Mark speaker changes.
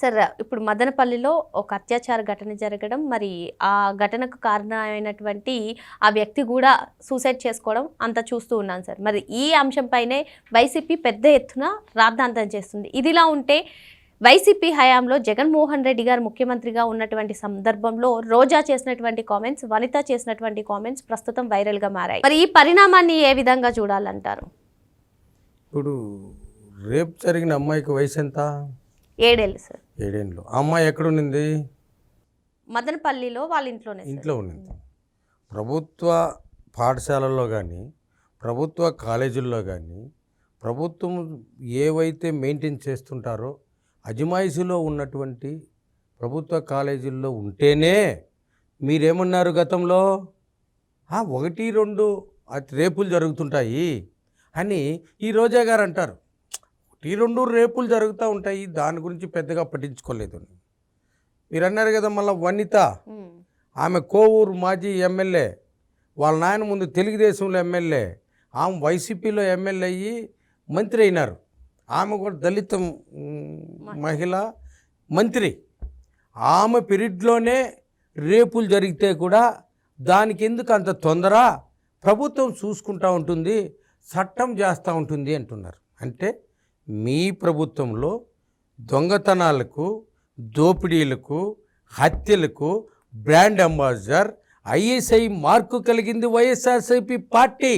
Speaker 1: Sir ఇప్పుడు మదనపల్లిలో ఒక అత్యాచార ఘటన జరగడం, మరి ఆ ఘటనకు కారణమైనటువంటి ఆ వ్యక్తి కూడా సూసైడ్ చేసుకోవడం అంతా చూస్తూ ఉన్నాను సార్. మరి ఈ అంశంపైనే వైసీపీ పెద్ద ఎత్తున రాద్ధాంతం చేస్తుంది. ఇదిలా ఉంటే వైసీపీ హయాంలో జగన్మోహన్ రెడ్డి గారు ముఖ్యమంత్రిగా ఉన్నటువంటి సందర్భంలో రోజా చేసినటువంటి కామెంట్స్, వనిత చేసినటువంటి కామెంట్స్ ప్రస్తుతం వైరల్గా మారాయి. మరి ఈ పరిణామాన్ని ఏ విధంగా చూడాలంటారు?
Speaker 2: ఇప్పుడు రేపు జరిగిన అమ్మాయికి వయసు ఎంత?
Speaker 1: 7 ఏళ్ళు సార్.
Speaker 2: 7 ఏళ్ళు. ఆ అమ్మాయి ఎక్కడుండింది?
Speaker 1: మదనపల్లిలో వాళ్ళ
Speaker 2: ఇంట్లో ఉండింది. ప్రభుత్వ పాఠశాలల్లో కానీ, ప్రభుత్వ కాలేజీల్లో కానీ, ప్రభుత్వం ఏవైతే మెయింటైన్ చేస్తుంటారో అజమాయిషీలో ఉన్నటువంటి ప్రభుత్వ కాలేజీల్లో ఉంటేనే మీరేమన్నారు గతంలో 1-2 రేపులు జరుగుతుంటాయి అని ఈ రోజా గారు అంటారు. 1-2 రేపులు జరుగుతూ ఉంటాయి, దాని గురించి పెద్దగా పట్టించుకోలేదు. మీరు అన్నారు కదా మళ్ళీ వనిత, ఆమె కోవూరు మాజీ ఎమ్మెల్యే, వాళ్ళ నాయన ముందు తెలుగుదేశంలో ఎమ్మెల్యే, ఆమె వైసీపీలో ఎమ్మెల్యే అయ్యి మంత్రి అయినారు. ఆమె కూడా దళిత మహిళ మంత్రి. ఆమె పీరియడ్లోనే రేపులు జరిగితే కూడా దానికి ఎందుకు అంత తొందర? ప్రభుత్వం చూసుకుంటూ ఉంటుంది, చట్టం చేస్తూ ఉంటుంది అంటున్నారు. అంటే మీ ప్రభుత్వంలో దొంగతనాలకు, దోపిడీలకు, హత్యలకు బ్రాండ్ అంబాసిడర్, ఐఎస్ఐ మార్కు కలిగింది వైఎస్ఆర్సీపీ పార్టీ.